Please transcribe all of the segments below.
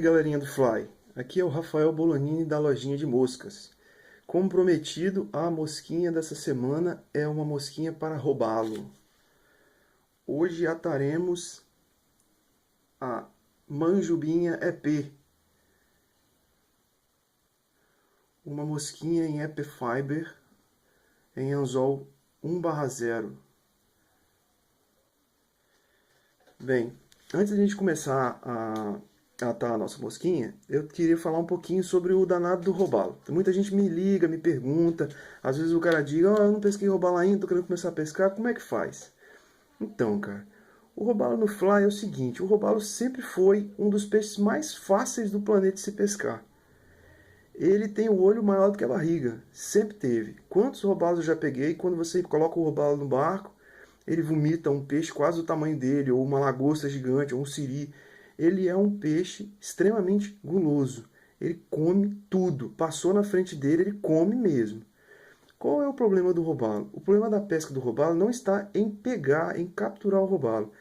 galerinha do Fly, aqui é o Rafael Bolonini da lojinha de moscas. Como prometido, a mosquinha dessa semana é uma mosquinha para robalo. Hoje ataremos a Manjubinha EP, uma mosquinha em EP Fiber em anzol 1/0. Bem, antes de a gente começar a atar a nossa mosquinha, eu queria falar um pouquinho sobre o danado do robalo. Muita gente me liga, me pergunta, às vezes o cara diz, eu não pesquei robalo ainda, tô querendo começar a pescar, como é que faz? Então, cara, o robalo no fly é o seguinte, o robalo sempre foi um dos peixes mais fáceis do planeta de se pescar. Ele tem o olho maior do que a barriga, sempre teve. Quantos robalos eu já peguei, quando você coloca o robalo no barco, ele vomita um peixe quase do tamanho dele, ou uma lagosta gigante, ou um siri. Ele é um peixe extremamente guloso. Ele come tudo. Passou na frente dele, ele come mesmo. Qual é o problema do robalo? O problema da pesca do robalo não está em pegar, em capturar o robalo.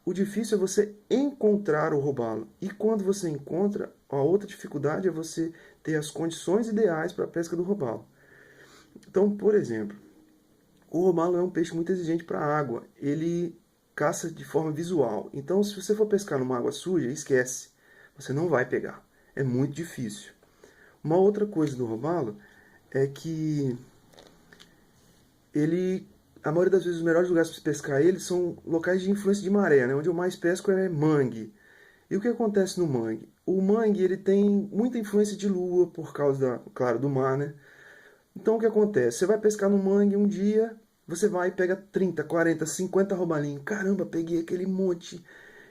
O difícil é você encontrar o robalo. E quando você encontra, a outra dificuldade é você ter as condições ideais para a pesca do robalo. Então, por exemplo, o robalo é um peixe muito exigente para a água. Ele caça de forma visual. Então, se você for pescar numa água suja, esquece. Você não vai pegar. É muito difícil. Uma outra coisa do robalo é que a maioria das vezes os melhores lugares para se pescar ele são locais de influência de maré, né? Onde eu mais pesco é mangue. E o que acontece no mangue? O mangue ele tem muita influência de lua por causa, claro, do mar, né? Então o que acontece? Você vai pescar no mangue um dia, você vai e pega 30, 40, 50 robalinhos. Caramba, peguei aquele monte.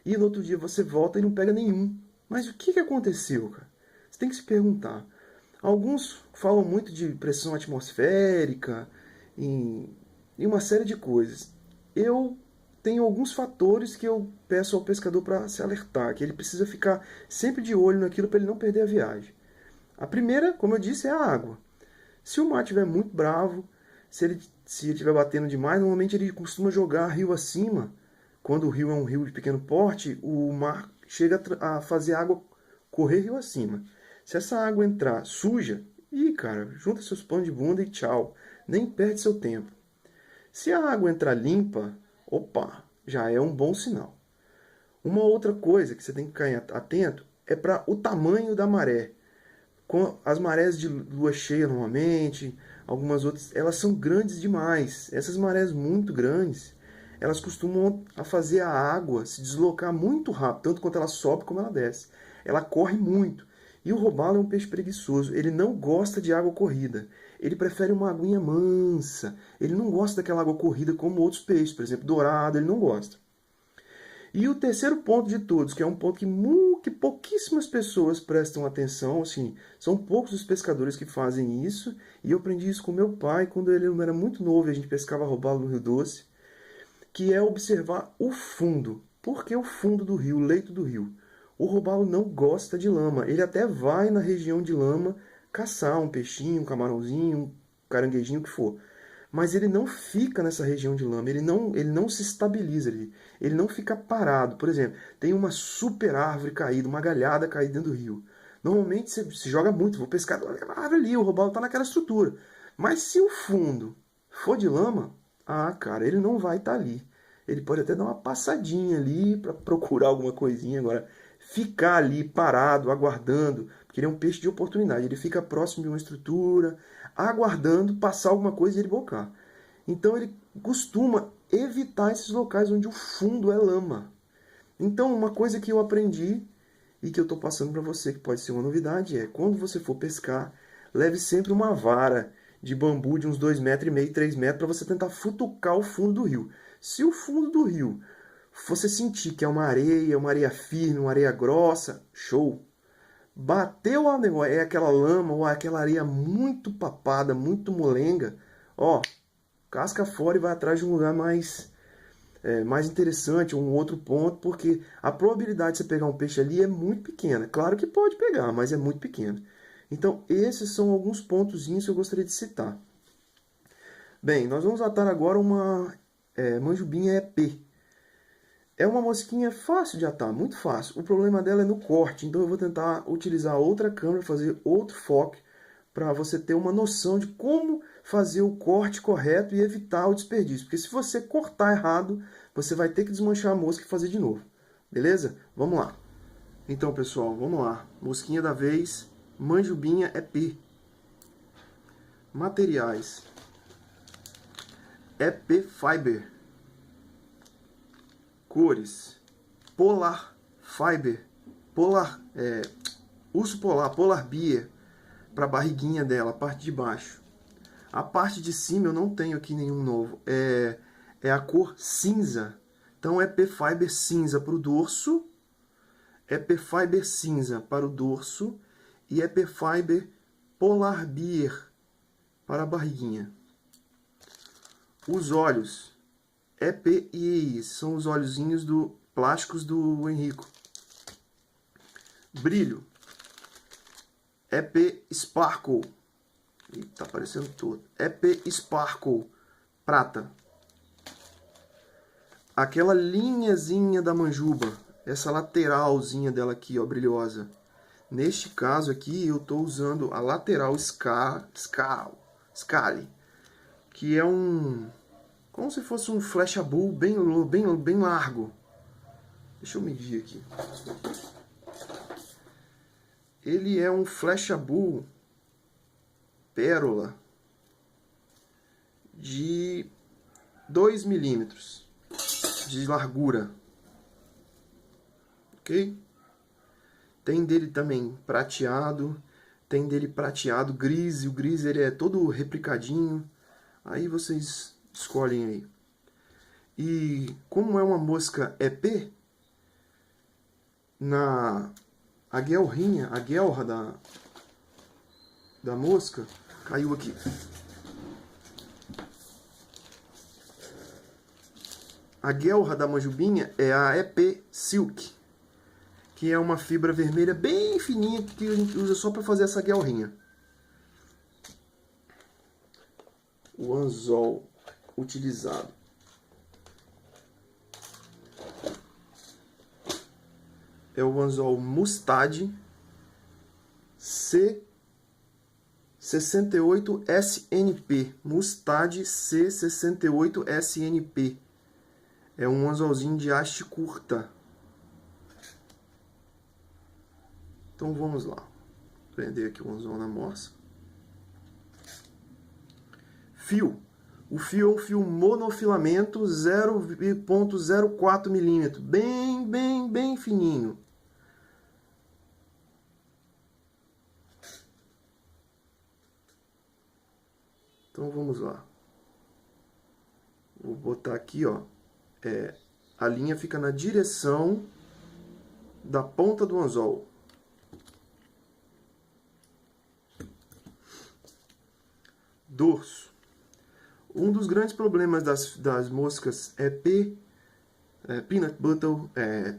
E no outro dia você volta e não pega nenhum. Mas o que aconteceu, cara? Você tem que se perguntar. Alguns falam muito de pressão atmosférica e uma série de coisas. Eu tenho alguns fatores que eu peço ao pescador para se alertar, que ele precisa ficar sempre de olho naquilo para ele não perder a viagem. A primeira, como eu disse, é a água. Se o mar estiver muito bravo, se ele estiver batendo demais, normalmente ele costuma jogar rio acima. Quando o rio é um rio de pequeno porte, o mar chega a fazer a água correr rio acima. Se essa água entrar suja, cara, junta seus panos de bunda e tchau. Nem perde seu tempo. Se a água entrar limpa, opa, já é um bom sinal. Uma outra coisa que você tem que ficar atento é para o tamanho da maré. Com as marés de lua cheia normalmente, algumas outras, elas são grandes demais. Essas marés muito grandes, elas costumam a fazer a água se deslocar muito rápido, tanto quanto ela sobe como ela desce. Ela corre muito. E o robalo é um peixe preguiçoso. Ele não gosta de água corrida. Ele prefere uma aguinha mansa. Ele não gosta daquela água corrida como outros peixes, por exemplo, dourado, ele não gosta. E o terceiro ponto de todos, que é um ponto que pouquíssimas pessoas prestam atenção, assim, são poucos os pescadores que fazem isso, e eu aprendi isso com meu pai quando ele era muito novo e a gente pescava robalo no Rio Doce, que é observar o fundo. Por que o fundo do rio, o leito do rio? O robalo não gosta de lama, ele até vai na região de lama caçar um peixinho, um camarãozinho, um caranguejinho, o que for. Mas ele não fica nessa região de lama, ele não se estabiliza ali, ele não fica parado. Por exemplo, tem uma super árvore caída, uma galhada caída dentro do rio. Normalmente você se joga muito, vou pescar aquela árvore ali, o robalo está naquela estrutura. Mas se o fundo for de lama, cara, ele não vai estar ali. Ele pode até dar uma passadinha ali para procurar alguma coisinha. Agora, ficar ali parado, aguardando, porque ele é um peixe de oportunidade. Ele fica próximo de uma estrutura, aguardando passar alguma coisa e ele bocar. Então ele costuma evitar esses locais onde o fundo é lama. Então uma coisa que eu aprendi e que eu estou passando para você, que pode ser uma novidade, é quando você for pescar, leve sempre uma vara de bambu de uns 2,5 metros, 3 metros, para você tentar futucar o fundo do rio. Se o fundo do rio você sentir que é uma areia firme, uma areia grossa, show. Bateu a negócio, é aquela lama ou aquela areia muito papada, muito molenga, ó, casca fora e vai atrás de um lugar mais interessante, um outro ponto, porque a probabilidade de você pegar um peixe ali é muito pequena. Claro que pode pegar, mas é muito pequena. Então, esses são alguns pontozinhos que eu gostaria de citar. Bem, nós vamos atar agora uma manjubinha EP. É uma mosquinha fácil de atar, muito fácil. O problema dela é no corte, então eu vou tentar utilizar outra câmera, fazer outro foco, para você ter uma noção de como fazer o corte correto e evitar o desperdício. Porque se você cortar errado, você vai ter que desmanchar a mosca e fazer de novo. Beleza? Vamos lá. Então, pessoal, vamos lá. Mosquinha da vez, manjubinha EP. Materiais. EP Fiber. Cores. Polar Fiber. Urso Polar, Polar Bear. Para a barriguinha dela, a parte de baixo. A parte de cima eu não tenho aqui nenhum novo. É a cor cinza. Então é EP Fiber cinza para o dorso. EP Fiber cinza para o dorso. E EP Fiber Polar Bear para a barriguinha. Os olhos. EPI, são os olhozinhos plásticos do Henrico. Brilho. EP Sparkle. Ih, tá aparecendo todo. EP Sparkle. Prata. Aquela linhazinha da manjuba. Essa lateralzinha dela aqui, ó, brilhosa. Neste caso aqui, eu tô usando a lateral Scali. Que é como se fosse um Flashabou bem largo. Deixa eu medir aqui. Ele é um Flashabou pérola de 2 milímetros de largura. Ok? Tem dele também prateado, tem dele prateado gris, e o gris ele é todo replicadinho. Aí vocês escolhem aí. E como é uma mosca EP, a guelra da mosca caiu aqui. A guelra da manjubinha é a EP Silk, que é uma fibra vermelha bem fininha que a gente usa só para fazer essa guelrinha. O anzol utilizado é o anzol Mustad C68 SNP. Mustad C68 SNP. É um anzolzinho de haste curta. Então vamos lá. Prender aqui o anzol na morsa. Fio. O fio é um fio monofilamento 0,04 milímetro. Bem fininho. Então vamos lá. Vou botar aqui, ó. A linha fica na direção da ponta do anzol. Dorso. Um dos grandes problemas das moscas peanut butter,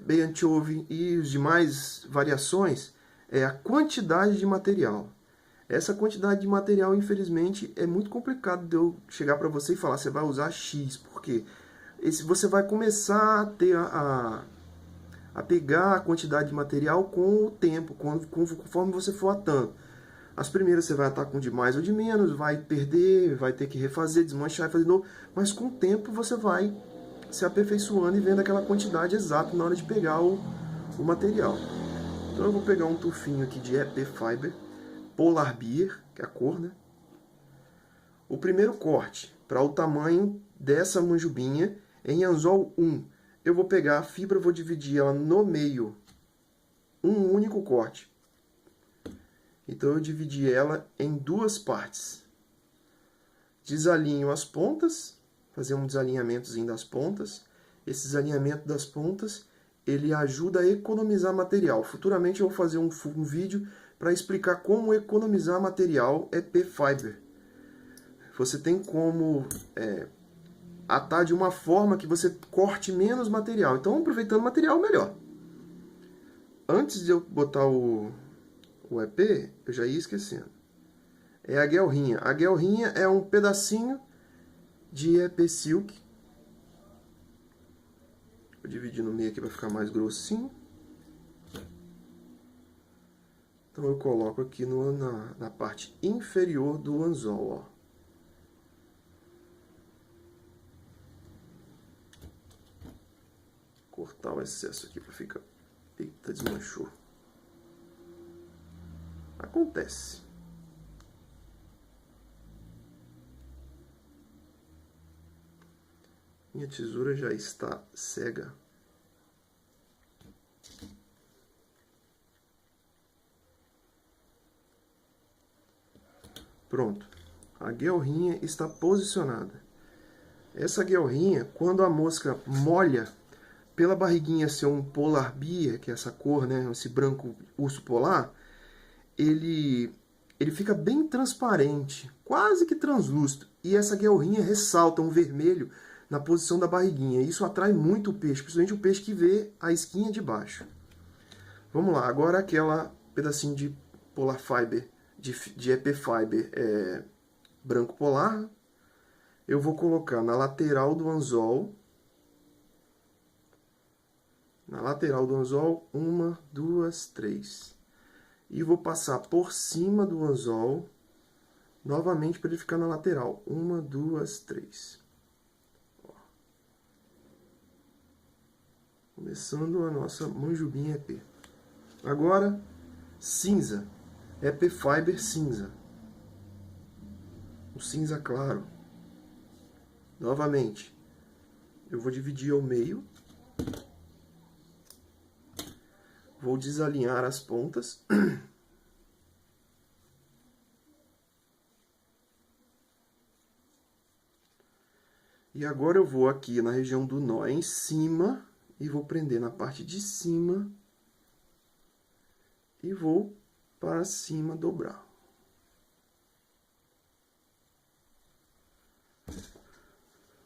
bee anchovy e as demais variações é a quantidade de material. Essa quantidade de material, infelizmente, é muito complicado de eu chegar para você e falar, você vai usar X, porque você vai começar a ter a pegar a quantidade de material com o tempo, conforme você for atando. As primeiras você vai atar com de mais ou de menos, vai perder, vai ter que refazer, desmanchar e fazer de novo, mas com o tempo você vai se aperfeiçoando e vendo aquela quantidade exata na hora de pegar o material. Então eu vou pegar um tufinho aqui de EP Fiber, Polar Bear, que é a cor, né? O primeiro corte, para o tamanho dessa manjubinha, em anzol 1. Eu vou pegar a fibra, vou dividir ela no meio, um único corte. Então eu dividi ela em duas partes. Desalinho as pontas, fazer um desalinhamentozinho das pontas. Esse desalinhamento das pontas, ele ajuda a economizar material. Futuramente eu vou fazer um vídeo para explicar como economizar material EP Fiber. Você tem como atar de uma forma que você corte menos material. Então, aproveitando o material, melhor. Antes de eu botar o EP, eu já ia esquecendo. É a guelrinha. A guelrinha é um pedacinho de EP Silk Vou dividir no meio aqui para ficar mais grossinho. Então eu coloco aqui na parte inferior do anzol, ó. Cortar o excesso aqui para ficar... Eita, desmanchou. Acontece. Minha tesoura já está cega. Pronto. A guelrinha está posicionada. Essa guelrinha, quando a mosca molha, pela barriguinha ser um polar bear, que é essa cor, né, esse branco urso polar, ele fica bem transparente, quase que translúcido. E essa guelrinha ressalta um vermelho na posição da barriguinha. Isso atrai muito o peixe, principalmente o peixe que vê a esquinha de baixo. Vamos lá, agora aquela pedacinho de polar fiber, de EP fiber branco polar, eu vou colocar na lateral do anzol. Na lateral do anzol, 1, 2, 3. E vou passar por cima do anzol, novamente para ele ficar na lateral. 1, 2, 3. Ó. Começando a nossa manjubinha EP. Agora, cinza. EP Fiber cinza. O cinza claro. Novamente, eu vou dividir ao meio. Vou desalinhar as pontas. E agora eu vou aqui na região do nó em cima e vou prender na parte de cima e vou para cima dobrar.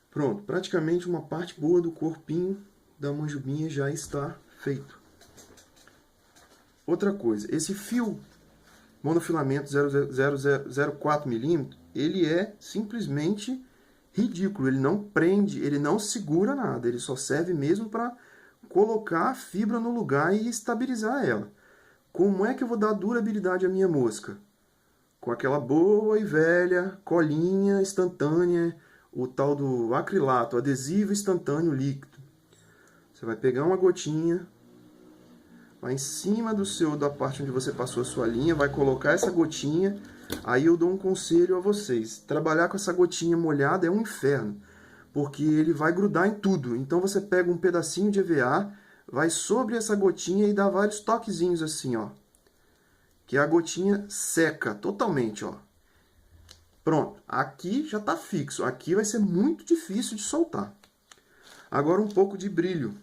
Pronto, praticamente uma parte boa do corpinho da manjubinha já está feito. Outra coisa, esse fio monofilamento 0,004 mm, ele é simplesmente ridículo. Ele não prende, ele não segura nada. Ele só serve mesmo para colocar a fibra no lugar e estabilizar ela. Como é que eu vou dar durabilidade à minha mosca? Com aquela boa e velha colinha instantânea, o tal do acrilato, adesivo instantâneo líquido. Você vai pegar uma gotinha, vai em cima da parte onde você passou a sua linha, vai colocar essa gotinha. Aí eu dou um conselho a vocês: trabalhar com essa gotinha molhada é um inferno, porque ele vai grudar em tudo. Então você pega um pedacinho de EVA, vai sobre essa gotinha e dá vários toquezinhos assim, ó, que a gotinha seca totalmente, ó. Pronto, aqui já está fixo. Aqui vai ser muito difícil de soltar. Agora um pouco de brilho.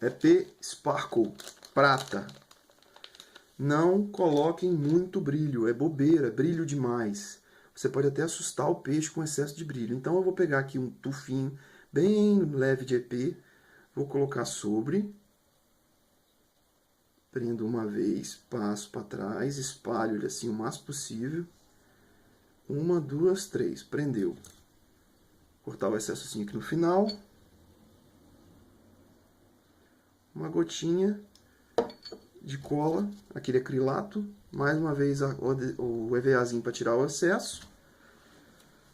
EP Sparkle prata. Não coloquem muito brilho, é bobeira, é brilho demais. Você pode até assustar o peixe com excesso de brilho. Então eu vou pegar aqui um tufinho bem leve de EP, vou colocar sobre, prendo uma vez, passo para trás, espalho ele assim o máximo possível. 1, 2, 3, prendeu. Cortar o excesso assim aqui no final. Uma gotinha de cola, aquele acrilato, mais uma vez o EVAzinho para tirar o excesso.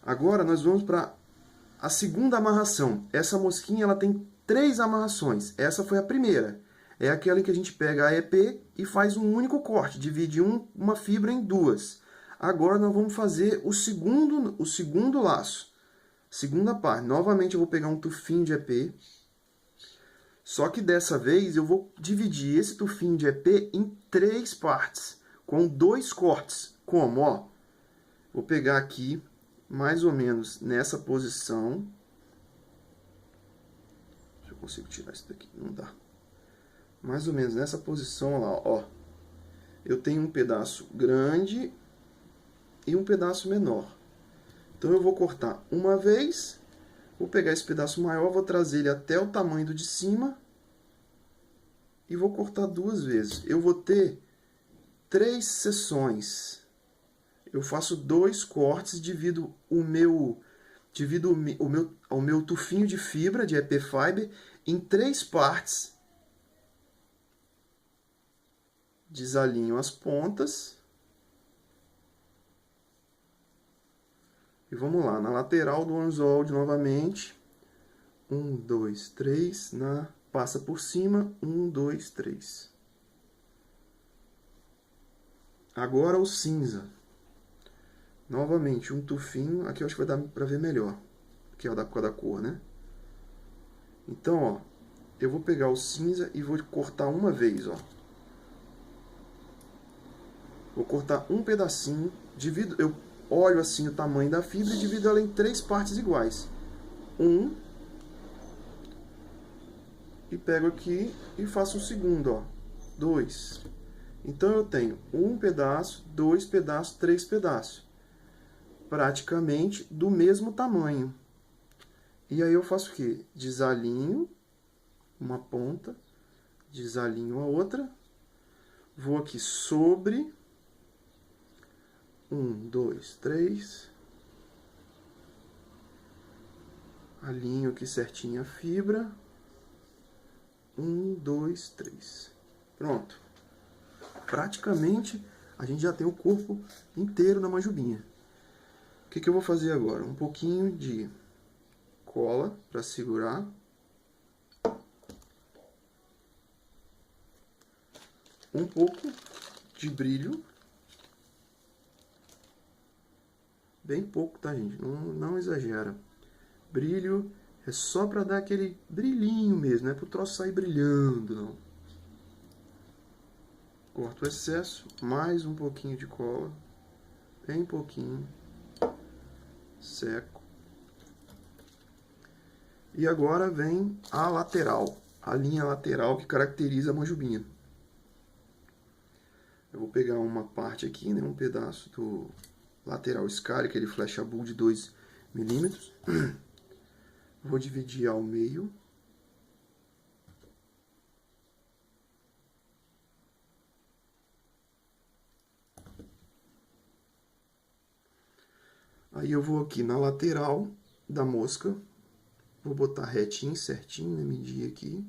Agora nós vamos para a segunda amarração. Essa mosquinha ela tem 3 amarrações. Essa foi a primeira. É aquela em que a gente pega a EP e faz um único corte, divide uma fibra em 2. Agora nós vamos fazer o segundo laço, segunda parte. Novamente eu vou pegar um tufinho de EP. Só que dessa vez eu vou dividir esse tufinho de EP em 3 partes, com 2 cortes. Como? Ó, vou pegar aqui, mais ou menos nessa posição. Deixa eu consigo tirar isso daqui, não dá. Mais ou menos nessa posição lá, ó. Eu tenho um pedaço grande e um pedaço menor. Então eu vou cortar uma vez. Vou pegar esse pedaço maior, vou trazer ele até o tamanho do de cima e vou cortar 2 vezes. Eu vou ter 3 seções. Eu faço 2 cortes, divido o meu divido o meu tufinho de fibra de EP Fiber em 3 partes. Desalinho as pontas. E vamos lá, na lateral do anzol novamente. 1, 2, 3, passa por cima, 1, 2, 3. Agora o cinza. Novamente, um tufinho, aqui eu acho que vai dar para ver melhor, que é o da cor, né? Então, ó, eu vou pegar o cinza e vou cortar uma vez, ó. Vou cortar um pedacinho, eu olho assim o tamanho da fibra e divido ela em 3 partes iguais. E pego aqui e faço o segundo, ó. 2. Então eu tenho um pedaço, 2 pedaços, 3 pedaços. Praticamente do mesmo tamanho. E aí eu faço o quê? Desalinho uma ponta, desalinho a outra. Vou aqui sobre 1, 2, 3. Alinho aqui certinho a fibra. 1, 2, 3. Pronto. Praticamente a gente já tem o corpo inteiro na manjubinha. O que eu vou fazer agora? Um pouquinho de cola para segurar. Um pouco de brilho. Bem pouco, tá, gente? Não exagera. Brilho é só para dar aquele brilhinho mesmo, não é para o troço sair brilhando, não. Corto o excesso, mais um pouquinho de cola, bem pouquinho, seco. E agora vem a lateral, a linha lateral que caracteriza a manjubinha. Eu vou pegar uma parte aqui, né, um pedaço do lateral Scali, aquele flecha bull de 2 milímetros. Vou dividir ao meio. Aí eu vou aqui na lateral da mosca. Vou botar retinho, certinho, né? Medir aqui.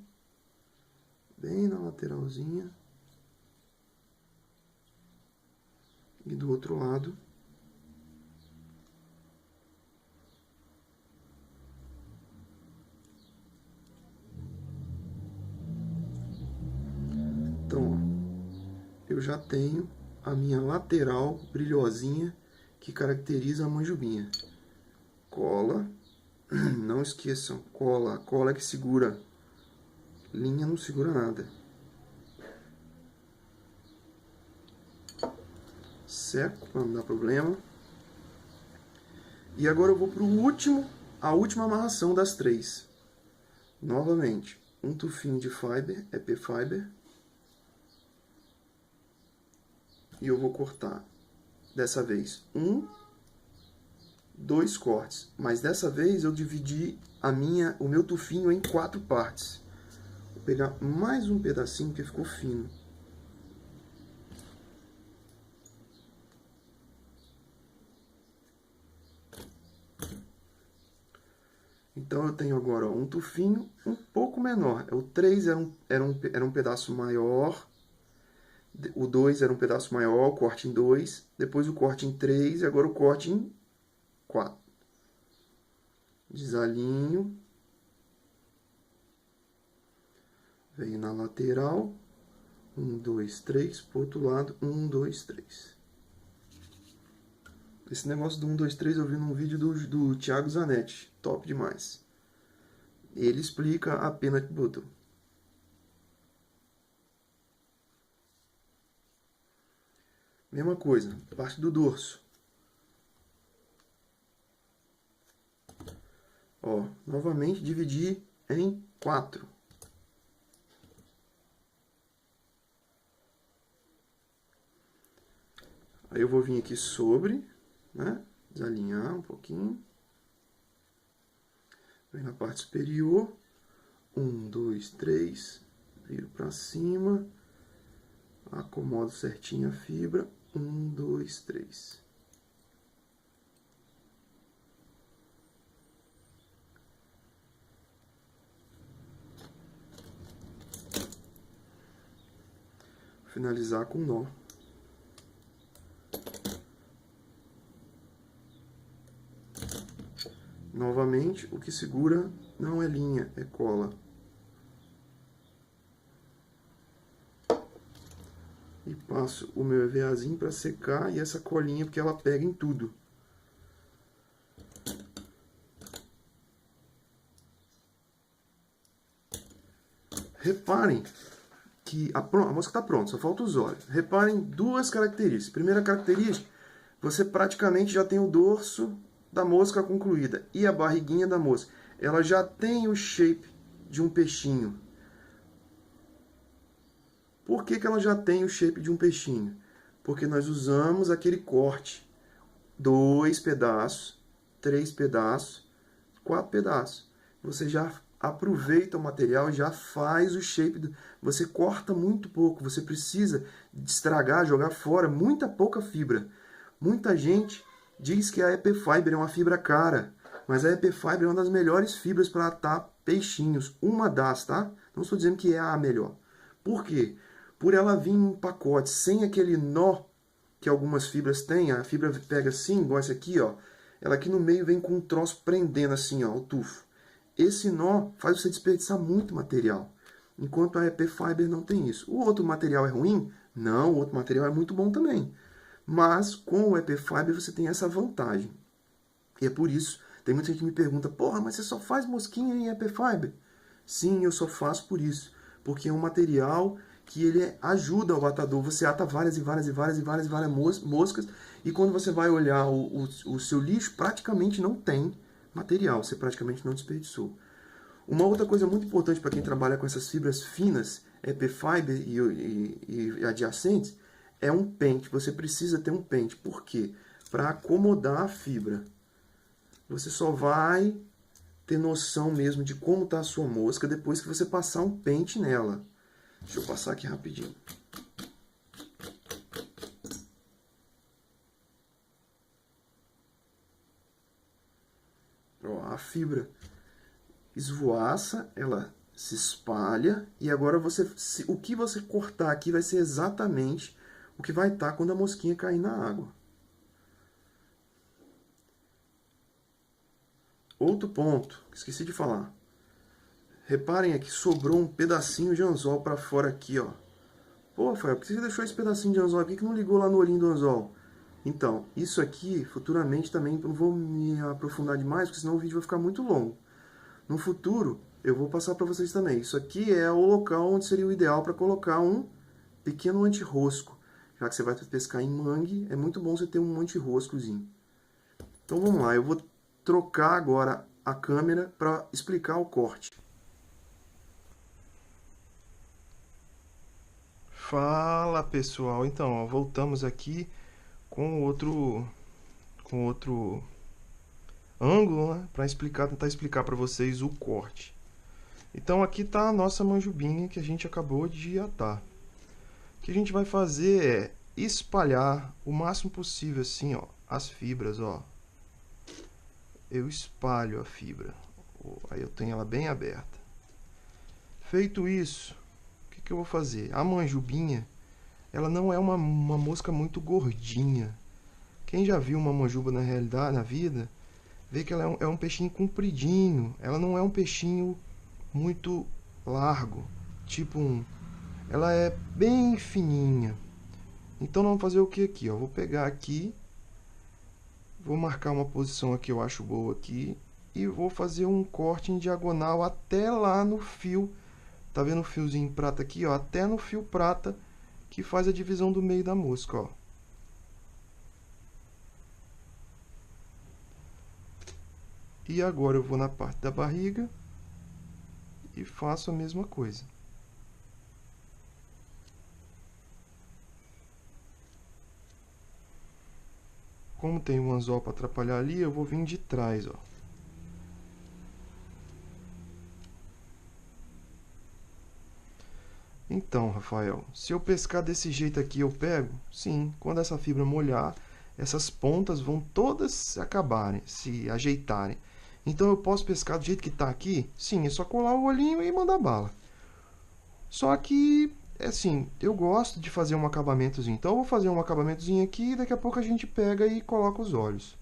Bem na lateralzinha. E do outro lado. Então, ó, eu já tenho a minha lateral brilhosinha que caracteriza a manjubinha. Cola. Não esqueçam, cola. A cola é que segura. Linha não segura nada. Seco, para não dar problema. E agora eu vou para a última amarração das 3. Novamente, um tufinho de fiber, EP Fiber. E eu vou cortar, dessa vez, 2 cortes. Mas dessa vez eu dividi o meu tufinho em 4 partes. Vou pegar mais um pedacinho que ficou fino. Então eu tenho agora, ó, um tufinho um pouco menor. O 3 era um pedaço maior. O 2 era um pedaço maior, o corte em 2. Depois o corte em 3 e agora o corte em 4. Desalinho. Venho na lateral. 1, 2, 3. Pro outro lado, 1, 2, 3. Esse negócio do 1, 2, 3 eu vi num vídeo do Thiago Zanetti. Top demais. Ele explica a peanut butter. Mesma coisa, parte do dorso. Ó, novamente dividir em 4. Aí eu vou vir aqui sobre, né? Desalinhar um pouquinho. Vem na parte superior. 1, 2, 3. Viro para cima. Acomodo certinho a fibra. 1, 2, 3. finalizar com nó. Novamente, o que segura não é linha, é cola. E passo o meu EVAzinho para secar e essa colinha, porque ela pega em tudo. Reparem que a mosca está pronta, só falta os olhos. Reparem duas características. Primeira característica, você praticamente já tem o dorso da mosca concluída e a barriguinha da mosca. Ela já tem o shape de um peixinho. Por que ela já tem o shape de um peixinho? Porque nós usamos aquele corte. 2 pedaços, 3 pedaços, 4 pedaços. Você já aproveita o material, já faz o shape. Você corta muito pouco, você precisa estragar, jogar fora muita pouca fibra. Muita gente diz que a EP Fiber é uma fibra cara, mas a EP Fiber é uma das melhores fibras para atar peixinhos. Uma das, tá? Não estou dizendo que é a melhor. Por quê? Por ela vir em pacote sem aquele nó que algumas fibras têm. A fibra pega assim, igual essa aqui, ó. Ela aqui no meio vem com um troço prendendo assim, ó, o tufo. Esse nó faz você desperdiçar muito material, enquanto a EP Fiber não tem isso. O outro material é ruim? Não, o outro material é muito bom também. Mas com o EP Fiber você tem essa vantagem. E é por isso, tem muita gente que me pergunta, porra, mas você só faz mosquinha em EP Fiber? Sim, eu só faço por isso. Porque é um material que ele ajuda o atador. Você ata várias moscas, e quando você vai olhar o seu lixo, praticamente não tem material, você praticamente não desperdiçou. Uma outra coisa muito importante para quem trabalha com essas fibras finas, EP Fiber e adjacentes, é um pente. Você precisa ter um pente. Por quê? Para acomodar a fibra. Você só vai ter noção mesmo de como está a sua mosca depois que você passar um pente nela. Deixa eu passar aqui rapidinho. Ó, a fibra esvoaça, ela se espalha, e agora o que você cortar aqui vai ser exatamente o que vai estar quando a mosquinha cair na água. Outro ponto, esqueci de falar. Reparem aqui, sobrou um pedacinho de anzol para fora aqui, ó. Pô, Rafael, por que você deixou esse pedacinho de anzol aqui que não ligou lá no olhinho do anzol? Então, isso aqui, futuramente também, não vou me aprofundar demais, porque senão o vídeo vai ficar muito longo. No futuro, eu vou passar para vocês também. Isso aqui é o local onde seria o ideal para colocar um pequeno anti-rosco. Já que você vai pescar em mangue, é muito bom você ter um anti-roscozinho. Então vamos lá, eu vou trocar agora a câmera para explicar o corte. Fala pessoal, então ó, voltamos aqui com outro ângulo, né, para tentar explicar para vocês o corte. Então aqui está a nossa manjubinha que a gente acabou de atar. O que a gente vai fazer é espalhar o máximo possível assim, ó, as fibras, ó. Eu espalho a fibra, aí eu tenho ela bem aberta. Feito isso, o que eu vou fazer? A manjubinha, ela não é uma mosca muito gordinha. Quem já viu uma manjuba na realidade, na vida, vê que ela é um peixinho compridinho. Ela não é um peixinho muito largo, tipo ela é bem fininha. Então nós vamos fazer o que aqui, ó? Vou pegar aqui, vou marcar uma posição aqui, eu acho boa aqui, e vou fazer um corte em diagonal até lá no fio. Tá vendo o fiozinho prata aqui, ó? Até no fio prata que faz a divisão do meio da mosca, ó. E agora eu vou na parte da barriga e faço a mesma coisa. Como tem um anzol para atrapalhar ali, eu vou vir de trás, ó. Então, Rafael, se eu pescar desse jeito aqui, eu pego? Sim, quando essa fibra molhar, essas pontas vão todas se acabarem, se ajeitarem. Então eu posso pescar do jeito que está aqui? Sim, é só colar o olhinho e mandar bala. Só que é assim, eu gosto de fazer um acabamentozinho. Então eu vou fazer um acabamentozinho aqui e daqui a pouco a gente pega e coloca os olhos.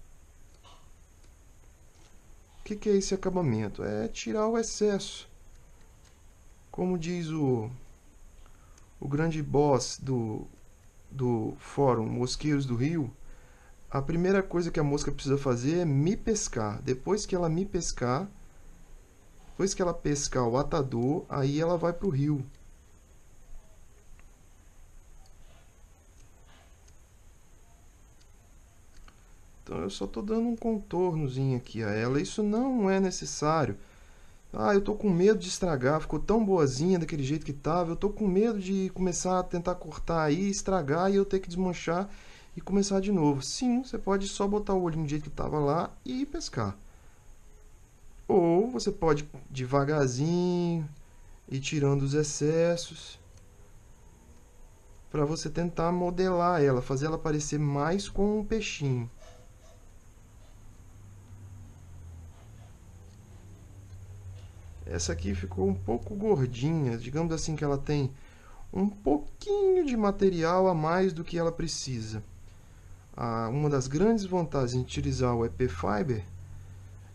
O que é esse acabamento? É tirar o excesso. Como diz o grande boss do fórum Mosqueiros do Rio, a primeira coisa que a mosca precisa fazer é me pescar. Depois que ela pescar o atador, aí ela vai pro rio. Então eu só estou dando um contornozinho aqui a ela. Isso não é necessário. Ah, eu tô com medo de estragar. Ficou tão boazinha daquele jeito que tava. Eu tô com medo de começar a tentar cortar aí, estragar e eu ter que desmanchar e começar de novo. Sim, você pode só botar o olhinho do jeito que tava lá e pescar. Ou você pode devagarzinho ir tirando os excessos para você tentar modelar ela, fazer ela parecer mais com um peixinho. Essa aqui ficou um pouco gordinha, digamos assim que ela tem um pouquinho de material a mais do que ela precisa. Uma das grandes vantagens de utilizar o EP Fiber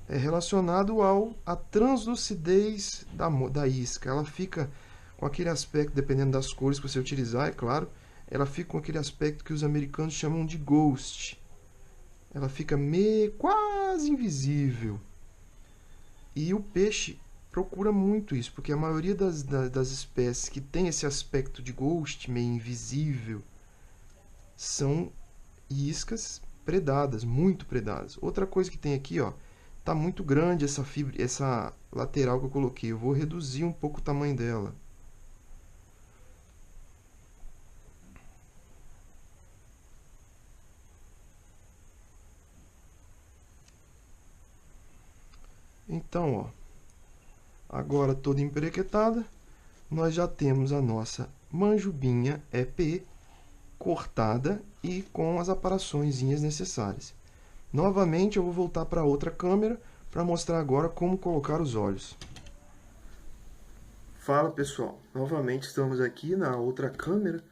é relacionado à translucidez da isca. Ela fica com aquele aspecto, dependendo das cores que você utilizar, é claro, ela fica com aquele aspecto que os americanos chamam de ghost. Ela fica quase invisível. E o peixe procura muito isso, porque a maioria das espécies que tem esse aspecto de ghost, meio invisível, são iscas predadas, muito predadas. Outra coisa que tem aqui, ó, tá muito grande essa fibra, essa lateral que eu coloquei. Eu vou reduzir um pouco o tamanho dela. Então, ó, agora toda emperequetada, nós já temos a nossa manjubinha EP cortada e com as aparaçõezinhas necessárias. Novamente eu vou voltar para outra câmera para mostrar agora como colocar os olhos. Fala pessoal, novamente estamos aqui na outra câmera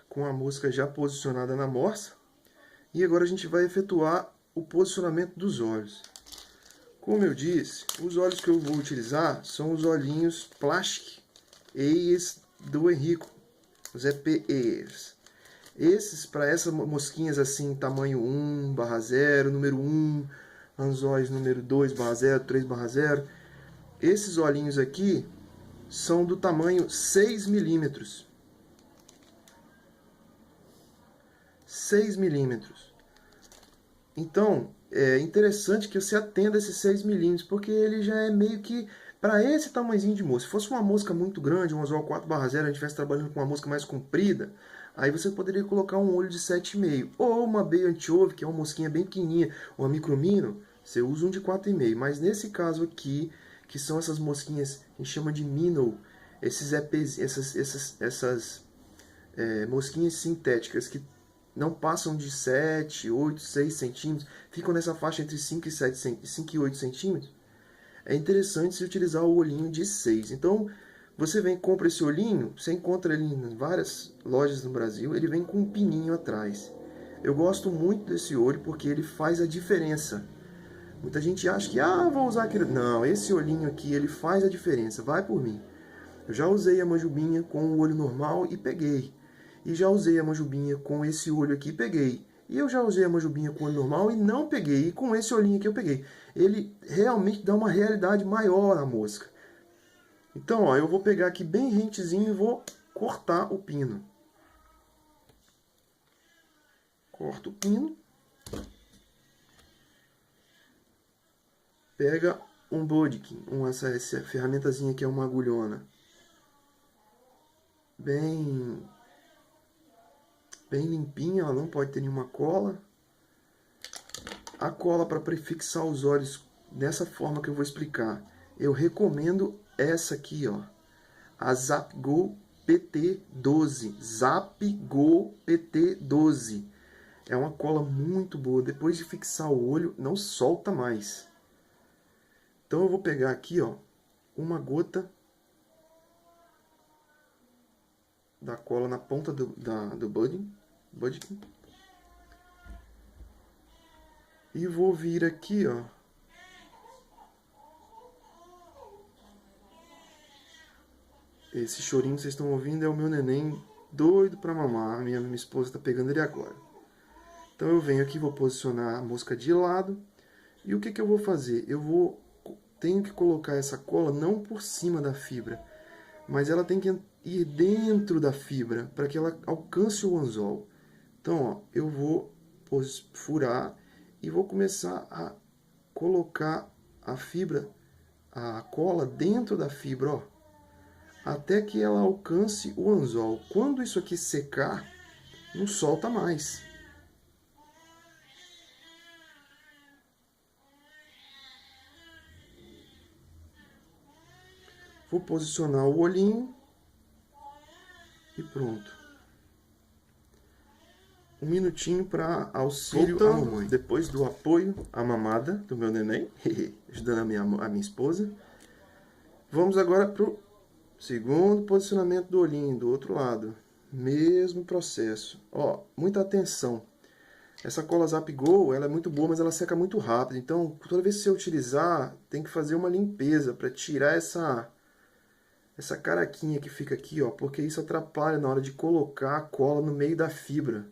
com a mosca já posicionada na morsa e agora a gente vai efetuar o posicionamento dos olhos. Como eu disse, os olhos que eu vou utilizar são os olhinhos Plastic Eyes do Henrico, os EP Eyes. Esses, para essas mosquinhas assim, tamanho 1/0, número 1, anzóis número 2/0, 3/0, esses olhinhos aqui são do tamanho 6 milímetros. 6 milímetros. Então, é interessante que você atenda esses 6 milímetros, porque ele já é meio que para esse tamanhozinho de mosca. Se fosse uma mosca muito grande, um anzol 4/0, a gente estivesse trabalhando com uma mosca mais comprida, aí você poderia colocar um olho de 7,5. Ou uma Bay Antiove, que é uma mosquinha bem pequenininha, ou uma micromino, você usa um de 4,5. Mas nesse caso aqui, que são essas mosquinhas que a gente chama de minnow, esses EPs, essas mosquinhas sintéticas que não passam de 7, 8, 6 centímetros, ficam nessa faixa entre 5 e 8 centímetros, é interessante se utilizar o olhinho de 6. Então, você vem e compra esse olhinho, você encontra ele em várias lojas no Brasil, ele vem com um pininho atrás. Eu gosto muito desse olho porque ele faz a diferença. Muita gente acha que, vou usar aquele... Não, esse olhinho aqui, ele faz a diferença, vai por mim. Eu já usei a manjubinha com o olho normal e peguei. E já usei a manjubinha com esse olho aqui e peguei. E eu já usei a manjubinha com o olho normal e não peguei. E com esse olhinho aqui eu peguei. Ele realmente dá uma realidade maior à mosca. Então, ó, eu vou pegar aqui bem rentezinho e vou cortar o pino. Corta o pino. Pega um Bodkin, essa ferramentazinha que é uma agulhona. Bem limpinha, ela não pode ter nenhuma cola. A cola para prefixar os olhos dessa forma que eu vou explicar, eu recomendo essa aqui, ó, a Zapgo PT12. Zapgo PT12 é uma cola muito boa. Depois de fixar o olho, não solta mais. Então eu vou pegar aqui, ó, uma gota da cola na ponta do budding. E vou vir aqui, ó. Esse chorinho que vocês estão ouvindo é o meu neném doido pra mamar. Minha esposa tá pegando ele agora. Então eu venho aqui, vou posicionar a mosca de lado. E o que que eu vou fazer? Tenho que colocar essa cola não por cima da fibra, mas ela tem que ir dentro da fibra para que ela alcance o anzol. Então, ó, eu vou furar e vou começar a colocar a fibra, a cola dentro da fibra, ó, até que ela alcance o anzol. Quando isso aqui secar, não solta mais. Vou posicionar o olhinho e pronto. Um minutinho para auxílio à mamãe. Depois do apoio à mamada do meu neném, ajudando a minha esposa. Vamos agora para o segundo posicionamento do olhinho, do outro lado. Mesmo processo. Ó, muita atenção. Essa cola Zap Go, ela é muito boa, mas ela seca muito rápido. Então, toda vez que você utilizar, tem que fazer uma limpeza para tirar essa caraquinha que fica aqui, ó, porque isso atrapalha na hora de colocar a cola no meio da fibra.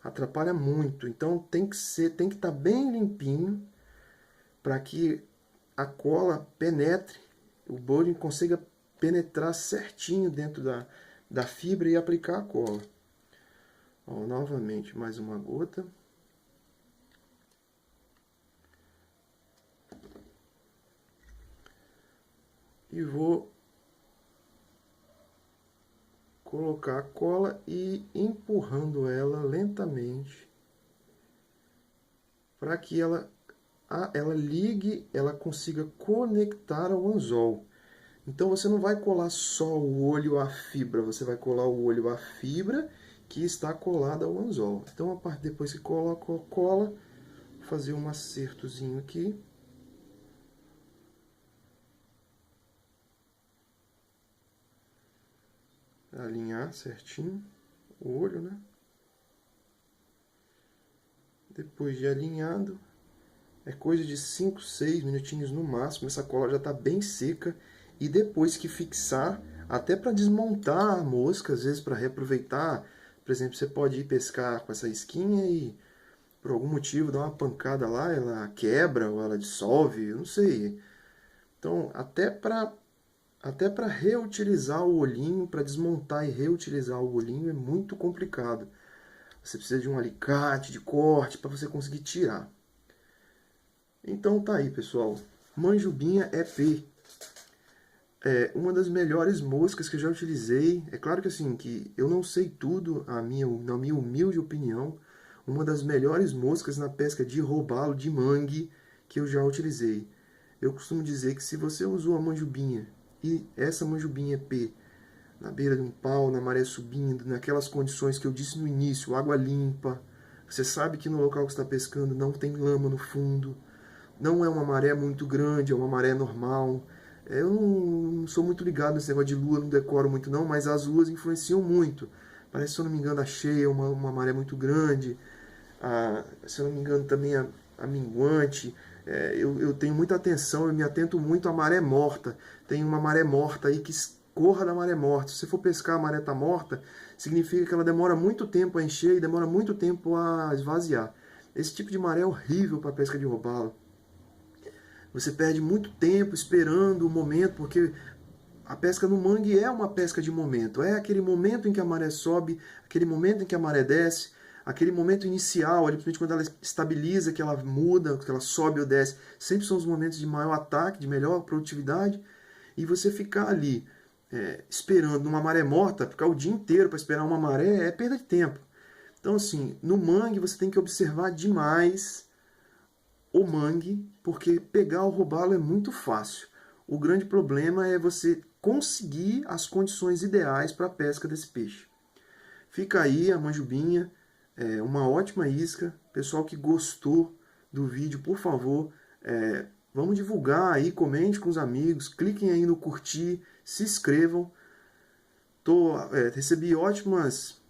Atrapalha muito. Então tem que estar bem limpinho para que a cola penetre, o budding consiga penetrar certinho dentro da fibra e aplicar a cola. Ó, novamente, mais uma gota. E vou colocar a cola e empurrando ela lentamente para que ela ligue, ela consiga conectar ao anzol. Então você não vai colar só o olho à fibra, você vai colar o olho à fibra que está colada ao anzol. Então depois que coloca a cola, vou fazer um acertozinho aqui. Alinhar certinho o olho, né? Depois de alinhado, é coisa de 5, 6 minutinhos no máximo. Essa cola já está bem seca. E depois que fixar, até para desmontar a mosca, às vezes para reaproveitar. Por exemplo, você pode ir pescar com essa isquinha e por algum motivo dar uma pancada lá, ela quebra ou ela dissolve, eu não sei. Então, até para reutilizar o olhinho, para desmontar e reutilizar o olhinho é muito complicado. Você precisa de um alicate, de corte, para você conseguir tirar. Então tá aí, pessoal. Manjubinha EP. É uma das melhores moscas que eu já utilizei. É claro que assim, que eu não sei tudo, na minha humilde opinião, uma das melhores moscas na pesca de robalo de mangue que eu já utilizei. Eu costumo dizer que se você usou a manjubinha e essa manjubinha EP na beira de um pau, na maré subindo, naquelas condições que eu disse no início, água limpa, você sabe que no local que está pescando não tem lama no fundo, não é uma maré muito grande, é uma maré normal. Eu não sou muito ligado nesse negócio de lua, não decoro muito não, mas as luas influenciam muito. Parece, se eu não me engano, a cheia é uma maré muito grande, se eu não me engano também a minguante. Eu tenho muita atenção, eu me atento muito à maré morta. Tem uma maré morta aí que escorra da maré morta. Se você for pescar a maré tá morta, significa que ela demora muito tempo a encher e demora muito tempo a esvaziar. Esse tipo de maré é horrível para pesca de robalo. Você perde muito tempo esperando o momento, porque a pesca no mangue é uma pesca de momento. É aquele momento em que a maré sobe, aquele momento em que a maré desce, aquele momento inicial, principalmente quando ela estabiliza, que ela muda, que ela sobe ou desce. Sempre são os momentos de maior ataque, de melhor produtividade. E você ficar ali esperando numa maré morta, ficar o dia inteiro para esperar uma maré, é perda de tempo. Então, assim, no mangue você tem que observar demais o mangue, porque pegar o robalo é muito fácil. O grande problema é você conseguir as condições ideais para a pesca desse peixe. Fica aí a manjubinha, uma ótima isca. Pessoal que gostou do vídeo, por favor, vamos divulgar aí, comente com os amigos, cliquem aí no curtir, se inscrevam. Recebi ótimas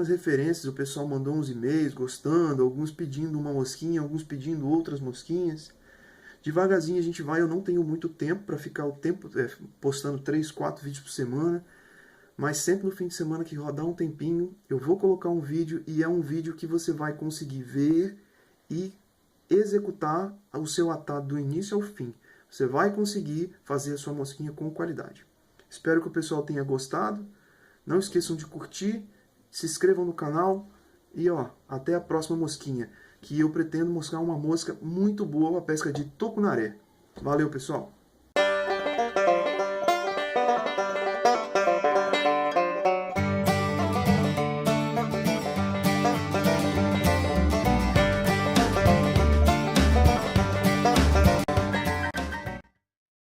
referências, o pessoal mandou uns e-mails gostando, alguns pedindo uma mosquinha, alguns pedindo outras mosquinhas. Devagarzinho a gente vai, eu não tenho muito tempo para ficar postando 3, 4 vídeos por semana, mas sempre no fim de semana que rodar um tempinho, eu vou colocar um vídeo e é um vídeo que você vai conseguir ver e executar o seu atado do início ao fim. Você vai conseguir fazer a sua mosquinha com qualidade. Espero que o pessoal tenha gostado. Não esqueçam de curtir, se inscrevam no canal e até a próxima mosquinha, que eu pretendo mostrar uma mosca muito boa, a pesca de tucunaré. Valeu, pessoal!